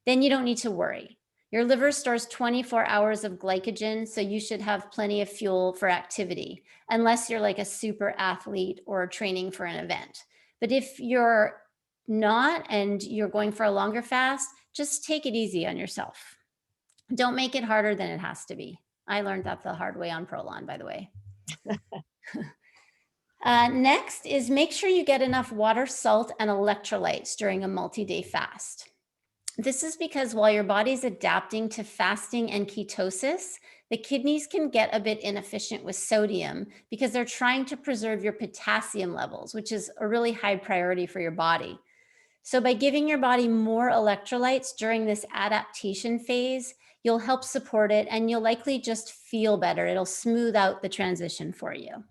then you don't need to worry. Your liver stores 24 hours of glycogen, so you should have plenty of fuel for activity, unless you're like a super athlete or training for an event. But if you're not and you're going for a longer fast, just take it easy on yourself. Don't make it harder than it has to be. I learned that the hard way on Prolon, by the way. Next is make sure you get enough water, salt, and electrolytes during a multi-day fast. This is because while your body's adapting to fasting and ketosis, the kidneys can get a bit inefficient with sodium because they're trying to preserve your potassium levels, which is a really high priority for your body. So by giving your body more electrolytes during this adaptation phase, you'll help support it, and you'll likely just feel better. It'll smooth out the transition for you.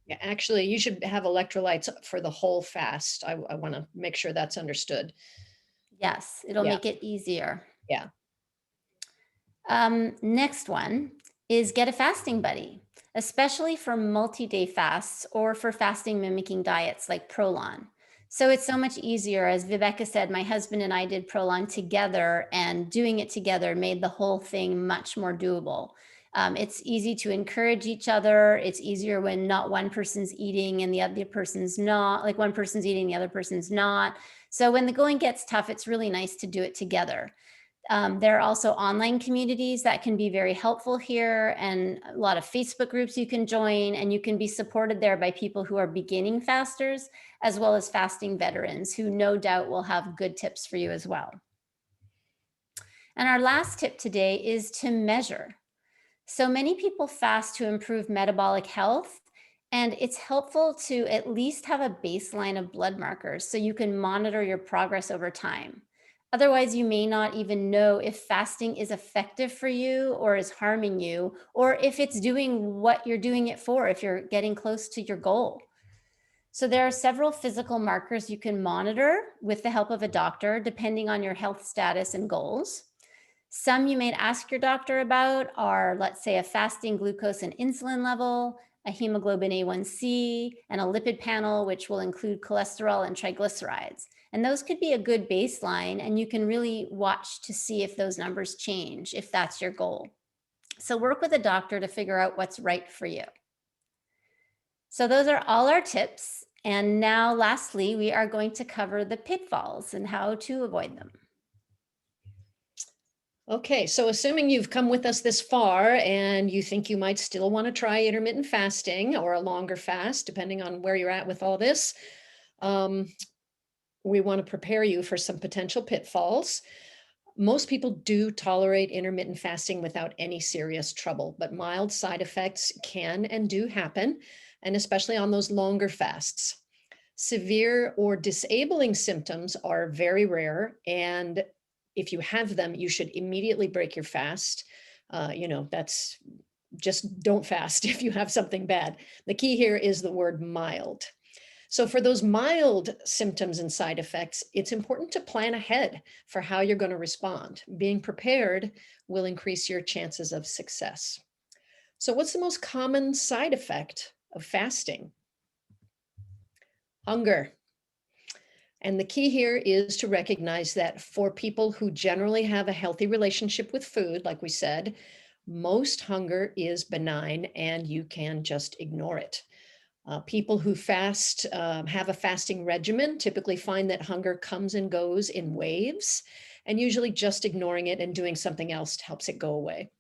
Yeah, actually, you should have electrolytes for the whole fast. I want to make sure that's understood. Yes, it'll Yeah, make it easier. yeah. Next one is get a fasting buddy, especially for multi-day fasts or for fasting mimicking diets like Prolon. So it's so much easier. As Viveka said, my husband and I did Prolon together, and doing it together made the whole thing much more doable. It's easy to encourage each other. It's easier when not one person's eating and the other person's not, like one person's eating, the other person's not. So when the going gets tough, it's really nice to do it together. There are also online communities that can be very helpful here, and a lot of Facebook groups you can join, and you can be supported there by people who are beginning fasters, as well as fasting veterans who no doubt will have good tips for you as well. And our last tip today is to measure. So many people fast to improve metabolic health, and it's helpful to at least have a baseline of blood markers so you can monitor your progress over time. Otherwise, you may not even know if fasting is effective for you or is harming you, or if it's doing what you're doing it for, if you're getting close to your goal. So there are several physical markers you can monitor with the help of a doctor, depending on your health status and goals. Some you may ask your doctor about are, let's say, a fasting glucose and insulin level, a hemoglobin A1C, and a lipid panel, which will include cholesterol and triglycerides. And those could be a good baseline, and you can really watch to see if those numbers change, if that's your goal. So work with a doctor to figure out what's right for you. So those are all our tips. And now, lastly, we are going to cover the pitfalls and how to avoid them. Okay, so assuming you've come with us this far and you think you might still want to try intermittent fasting or a longer fast, depending on where you're at with all this, we want to prepare you for some potential pitfalls. Most people do tolerate intermittent fasting without any serious trouble, but mild side effects can and do happen, and especially on those longer fasts. Severe or disabling symptoms are very rare, and if you have them, you should immediately break your fast. That's just don't fast if you have something bad. The key here is the word mild. So for those mild symptoms and side effects, it's important to plan ahead for how you're going to respond. Being prepared will increase your chances of success. So what's the most common side effect of fasting? Hunger. And the key here is to recognize that for people who generally have a healthy relationship with food, like we said, most hunger is benign and you can just ignore it. People who fast, have a fasting regimen, typically find that hunger comes and goes in waves, and usually just ignoring it and doing something else helps it go away.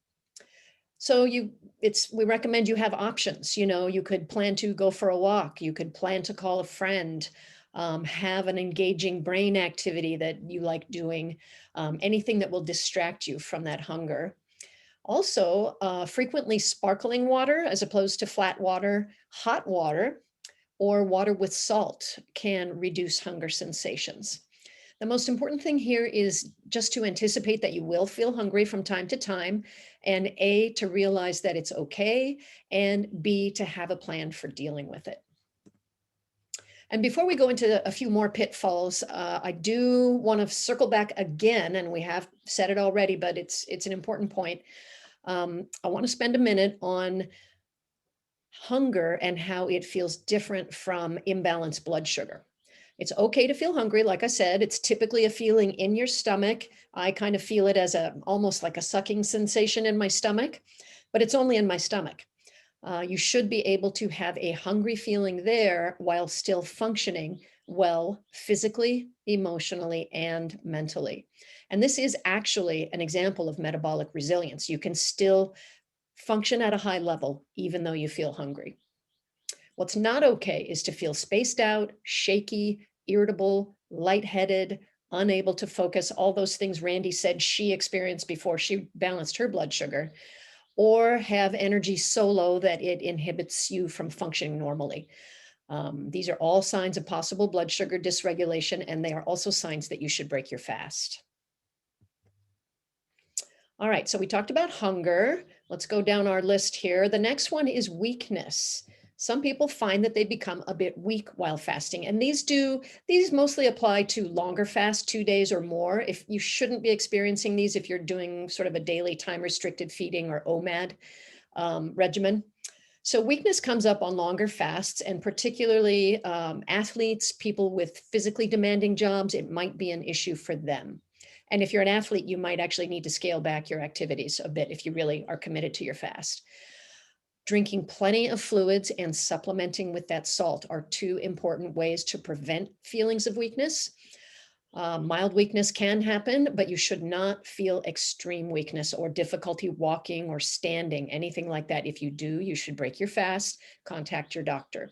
So we recommend you have options. You could plan to go for a walk. You could plan to call a friend, have an engaging brain activity that you like doing, anything that will distract you from that hunger. Also, frequently sparkling water as opposed to flat water, hot water, or water with salt can reduce hunger sensations. The most important thing here is just to anticipate that you will feel hungry from time to time, and A, to realize that it's okay, and B, to have a plan for dealing with it. And before we go into a few more pitfalls, I do want to circle back again, and we have said it already, but it's an important point. I want to spend a minute on hunger and how it feels different from imbalanced blood sugar. It's okay to feel hungry. Like I said, it's typically a feeling in your stomach. I kind of feel it as almost like a sucking sensation in my stomach, but it's only in my stomach. You should be able to have a hungry feeling there while still functioning well physically, emotionally, and mentally. And this is actually an example of metabolic resilience. You can still function at a high level, even though you feel hungry. What's not okay is to feel spaced out, shaky, irritable, lightheaded, unable to focus, all those things Randy said she experienced before she balanced her blood sugar, or have energy so low that it inhibits you from functioning normally. These are all signs of possible blood sugar dysregulation, and they are also signs that you should break your fast. All right, so we talked about hunger. Let's go down our list here. The next one is weakness. Some people find that they become a bit weak while fasting, and these mostly apply to longer fast, 2 days or more. If you shouldn't be experiencing these if you're doing sort of a daily time restricted feeding or OMAD regimen. So weakness comes up on longer fasts, and particularly athletes, people with physically demanding jobs, it might be an issue for them. And if you're an athlete, you might actually need to scale back your activities a bit if you really are committed to your fast. Drinking plenty of fluids and supplementing with that salt are two important ways to prevent feelings of weakness. Mild weakness can happen, but you should not feel extreme weakness or difficulty walking or standing, anything like that. If you do, you should break your fast, contact your doctor.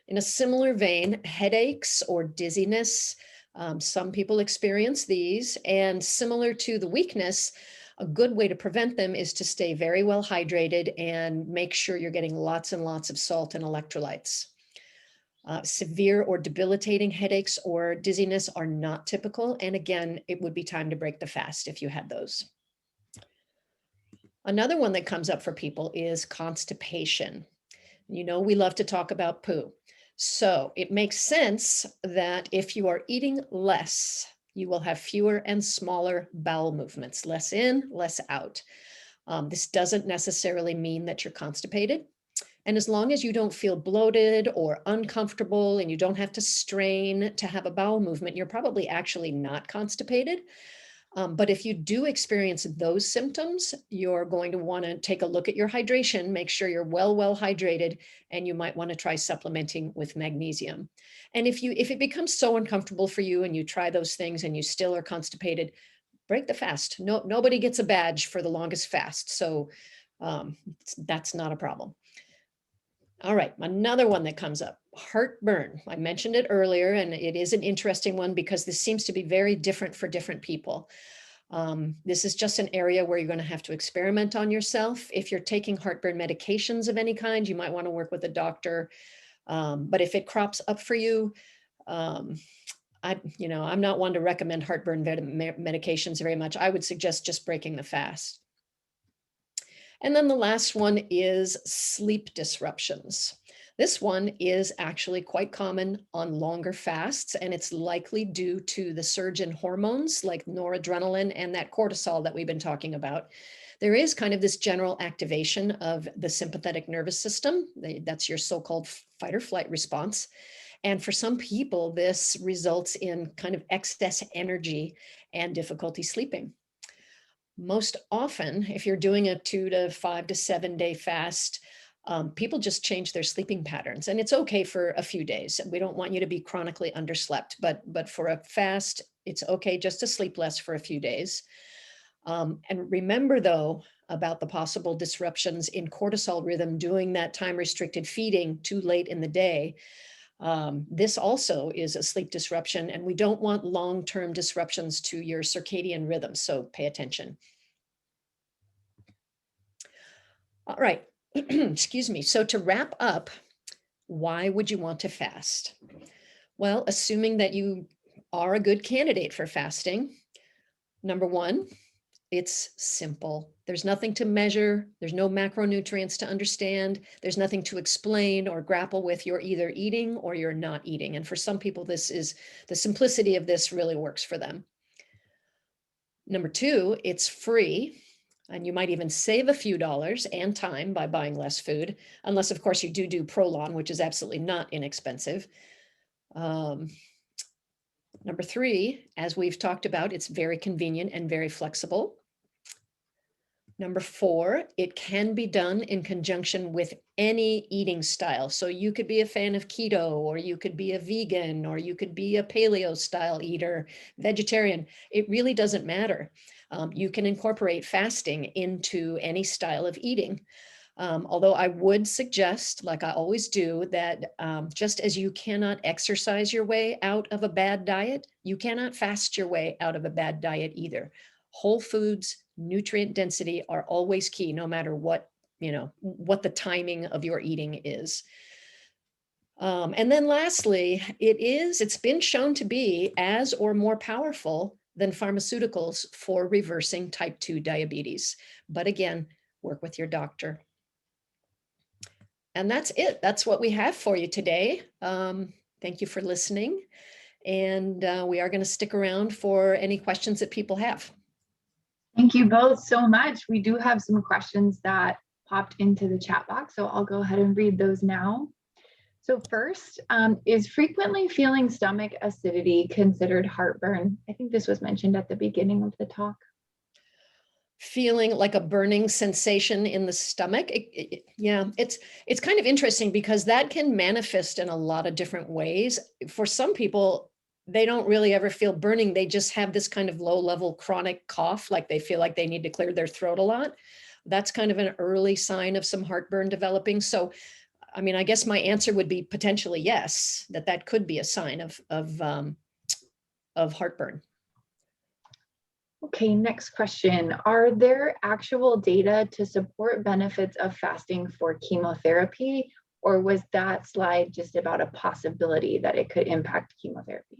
In a similar vein, headaches or dizziness, some people experience these, and similar to the weakness, a good way to prevent them is to stay very well hydrated and make sure you're getting lots and lots of salt and electrolytes. Severe or debilitating headaches or dizziness are not typical. And again, it would be time to break the fast if you had those. Another one that comes up for people is constipation. You know, we love to talk about poo. So it makes sense that if you are eating less, you will have fewer and smaller bowel movements, less in, less out. This doesn't necessarily mean that you're constipated. And as long as you don't feel bloated or uncomfortable and you don't have to strain to have a bowel movement, you're probably actually not constipated. But if you do experience those symptoms, you're going to want to take a look at your hydration, make sure you're well hydrated, and you might want to try supplementing with magnesium. And if it becomes so uncomfortable for you and you try those things and you still are constipated, break the fast. Nobody gets a badge for the longest fast. So that's not a problem. All right, another one that comes up, heartburn. I mentioned it earlier, and it is an interesting one because this seems to be very different for different people. This is just an area where you're going to have to experiment on yourself. If you're taking heartburn medications of any kind, you might want to work with a doctor. But if it crops up for you, I'm not one to recommend heartburn medications very much. I would suggest just breaking the fast. And then the last one is sleep disruptions. This one is actually quite common on longer fasts, and it's likely due to the surge in hormones like noradrenaline and that cortisol that we've been talking about. There is kind of this general activation of the sympathetic nervous system. That's your so-called fight or flight response. And for some people, this results in kind of excess energy and difficulty sleeping. Most often, if you're doing a 2 to 5 to 7 day fast, people just change their sleeping patterns, and it's okay for a few days. We don't want you to be chronically underslept, but for a fast, it's okay just to sleep less for a few days. And remember, though, about the possible disruptions in cortisol rhythm doing that time restricted feeding too late in the day. This also is a sleep disruption, and we don't want long-term disruptions to your circadian rhythm, so pay attention. All right, excuse me. So to wrap up, why would you want to fast? Well, assuming that you are a good candidate for fasting, number one, it's simple. There's nothing to measure. There's no macronutrients to understand. There's nothing to explain or grapple with. You're either eating or you're not eating. And for some people, the simplicity of this really works for them. Number two, it's free. And you might even save a few dollars and time by buying less food, unless, of course, you do Prolon, which is absolutely not inexpensive. Number three, as we've talked about, it's very convenient and very flexible. Number four, it can be done in conjunction with any eating style. So you could be a fan of keto, or you could be a vegan, or you could be a paleo style eater, vegetarian. It really doesn't matter. You can incorporate fasting into any style of eating. Although I would suggest, like I always do, that just as you cannot exercise your way out of a bad diet, you cannot fast your way out of a bad diet either. Whole foods, nutrient density are always key, no matter what the timing of your eating is. And then lastly, it's been shown to be as or more powerful than pharmaceuticals for reversing type 2 diabetes. But again, work with your doctor. And that's it. That's what we have for you today. Thank you for listening. And we are going to stick around for any questions that people have. Thank you both so much. We do have some questions that popped into the chat box, so I'll go ahead and read those now. So first, is frequently feeling stomach acidity considered heartburn? I think this was mentioned at the beginning of the talk. Feeling like a burning sensation in the stomach. Yeah, it's kind of interesting because that can manifest in a lot of different ways. For some people, they don't really ever feel burning. They just have this kind of low level chronic cough, like they feel like they need to clear their throat a lot. That's kind of an early sign of some heartburn developing. So, I mean, I guess my answer would be potentially yes, that could be a sign of heartburn. Okay, next question. Are there actual data to support benefits of fasting for chemotherapy, or was that slide just about a possibility that it could impact chemotherapy?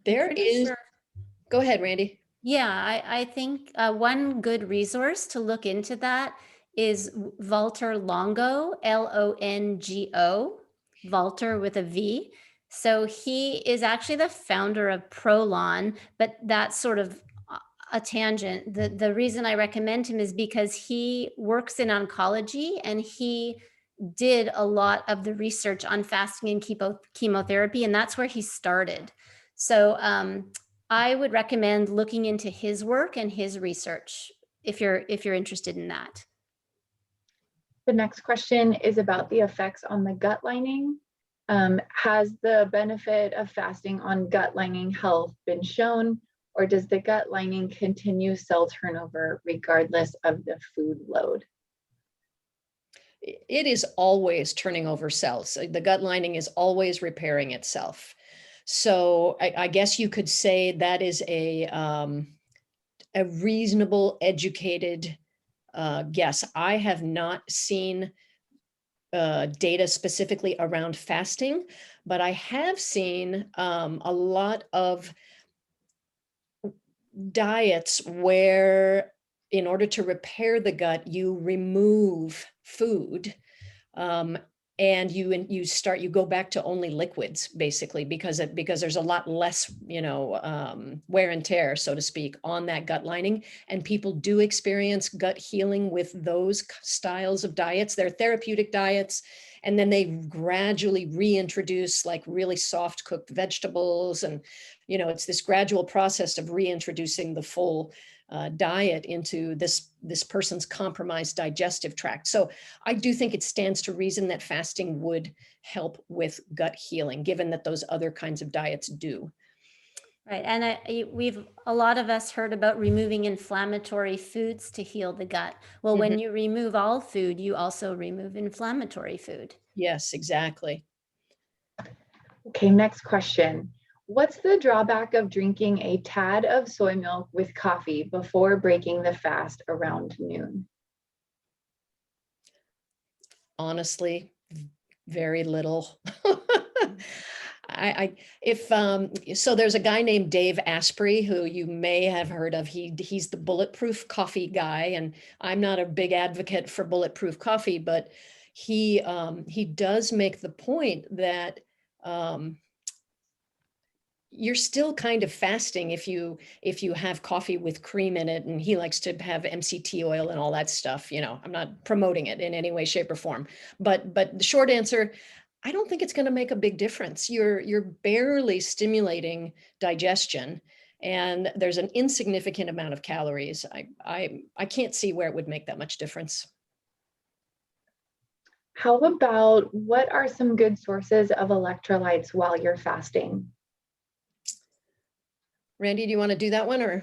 There is, Sure. Go ahead, Randy. Yeah, I think one good resource to look into that is Valter Longo, Longo, Valter with a V. So he is actually the founder of Prolon, but that's sort of a tangent. The reason I recommend him is because he works in oncology and he did a lot of the research on fasting and chemotherapy, and that's where he started. So I would recommend looking into his work and his research if you're interested in that. The next question is about the effects on the gut lining. Has the benefit of fasting on gut lining health been shown, or does the gut lining continue cell turnover regardless of the food load? It is always turning over cells. The gut lining is always repairing itself. So I guess you could say that is a reasonable, educated guess. I have not seen data specifically around fasting, but I have seen a lot of diets where in order to repair the gut, you remove food. And you go back to only liquids basically because there's a lot less, wear and tear, so to speak, on that gut lining. And people do experience gut healing with those styles of diets. They're therapeutic diets. And then they gradually reintroduce like really soft cooked vegetables. And, it's this gradual process of reintroducing the full diet into this person's compromised digestive tract. So I do think it stands to reason that fasting would help with gut healing, given that those other kinds of diets do. Right, and a lot of us heard about removing inflammatory foods to heal the gut. Well, when you remove all food, you also remove inflammatory food. Yes, exactly. Okay, next question. What's the drawback of drinking a tad of soy milk with coffee before breaking the fast around noon? Honestly, very little. So there's a guy named Dave Asprey who you may have heard of. He's the bulletproof coffee guy, and I'm not a big advocate for bulletproof coffee, but he does make the point that you're still kind of fasting if you have coffee with cream in it, and he likes to have MCT oil and all that stuff. I'm not promoting it in any way, shape, or form, but the short answer, I don't think it's going to make a big difference. You're barely stimulating digestion, and there's an insignificant amount of calories. I can't see where it would make that much difference. How about what are some good sources of electrolytes while you're fasting? Randy, do you want to do that one or?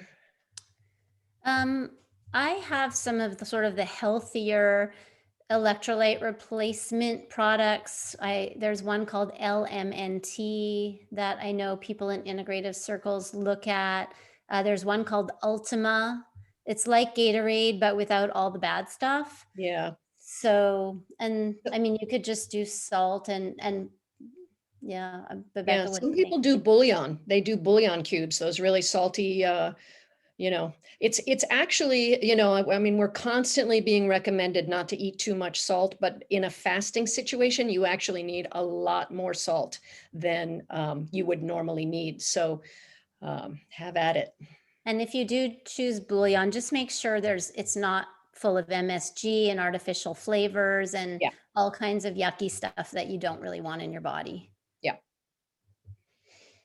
I have some of the healthier electrolyte replacement products. There's one called LMNT that I know people in integrative circles look at. There's one called Ultima. It's like Gatorade, but without all the bad stuff. Yeah. So, and I mean, you could just do salt and Yeah. Yeah, Rebecca, what do some you people think? do bouillon. They do bouillon cubes, those really salty, it's actually, I mean, we're constantly being recommended not to eat too much salt, but in a fasting situation, you actually need a lot more salt than you would normally need. So have at it. And if you do choose bouillon, just make sure it's not full of MSG and artificial flavors and Yeah, all kinds of yucky stuff that you don't really want in your body. yeah.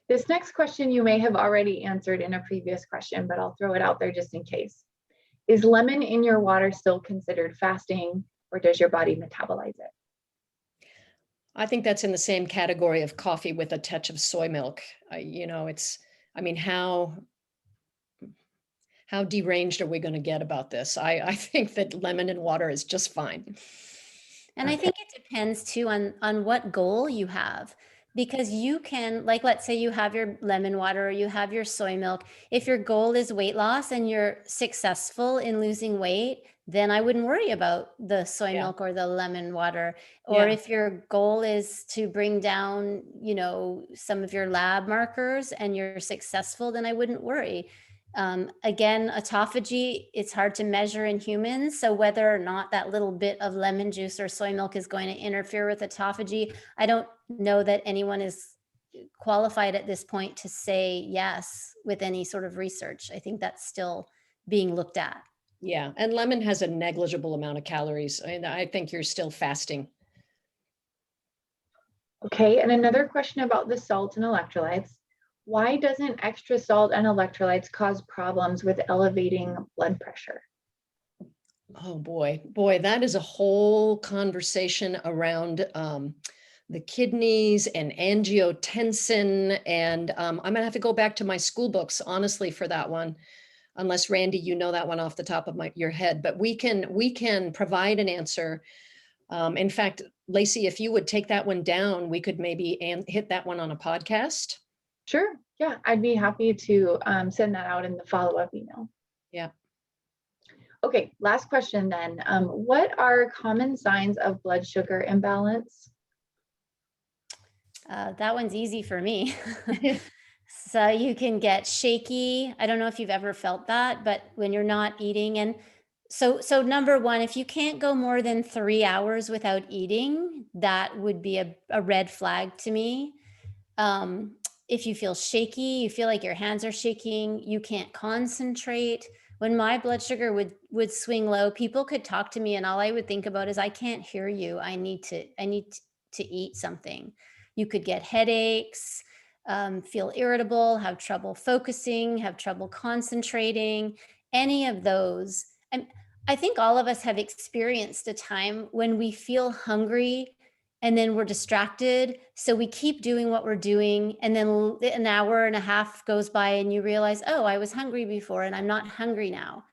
This next question you may have already answered in a previous question, but I'll throw it out there just in case. Is lemon in your water still considered fasting, or does your body metabolize it? I think that's in the same category of coffee with a touch of soy milk. I mean, how deranged are we going to get about this? I think that lemon and water is just fine. And I Okay. think it depends too on what goal you have. Because you can, like, let's say you have your lemon water or you have your soy milk. If your goal is weight loss and you're successful in losing weight, then I wouldn't worry about the soy Yeah, milk or the lemon water. Or yeah, if your goal is to bring down, some of your lab markers and you're successful, then I wouldn't worry. Again, autophagy, it's hard to measure in humans. So whether or not that little bit of lemon juice or soy milk is going to interfere with autophagy, I don't know that anyone is qualified at this point to say yes with any sort of research. I think that's still being looked at. yeah. And lemon has a negligible amount of calories. I think you're still fasting. Okay, and another question about the salt and electrolytes. Why doesn't extra salt and electrolytes cause problems with elevating blood pressure? Oh boy, that is a whole conversation around the kidneys and angiotensin. And I'm gonna have to go back to my school books, honestly, for that one. Unless Randy, you know that one off the top of your head, but we can provide an answer. In fact, Lacey, if you would take that one down, we could maybe hit that one on a podcast. Sure, yeah, I'd be happy to send that out in the follow-up email. Yeah. Okay, last question then. What are common signs of blood sugar imbalance? That one's easy for me. So you can get shaky. I don't know if you've ever felt that, but when you're not eating, and so number one, if you can't go more than 3 hours without eating, that would be a red flag to me. If you feel shaky, you feel like your hands are shaking, you can't concentrate. When my blood sugar would swing low, people could talk to me and all I would think about is I can't hear you. I need to eat something. You could get headaches, feel irritable, have trouble focusing, have trouble concentrating, any of those. And I think all of us have experienced a time when we feel hungry and then we're distracted. So we keep doing what we're doing. And then an hour and a half goes by and you realize, oh, I was hungry before and I'm not hungry now.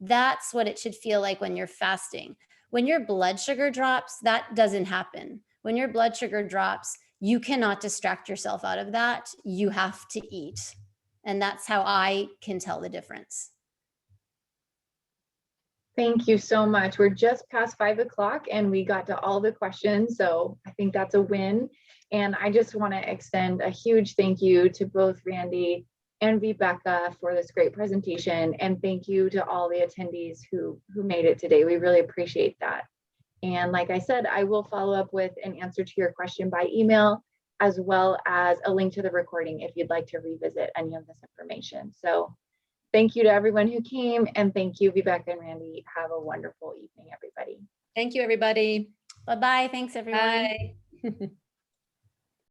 That's what it should feel like when you're fasting. When your blood sugar drops, that doesn't happen. When your blood sugar drops, you cannot distract yourself out of that. You have to eat. And that's how I can tell the difference. Thank you so much. We're just past 5 o'clock and we got to all the questions. So I think that's a win. And I just want to extend a huge thank you to both Randy and Rebecca for this great presentation. And thank you to all the attendees who made it today. We really appreciate that. And like I said, I will follow up with an answer to your question by email, as well as a link to the recording if you'd like to revisit any of this information. So thank you to everyone who came, and thank you, Rebecca and Randy. Have a wonderful evening, everybody. Thank you, everybody. Bye-bye. Thanks, everyone. Bye.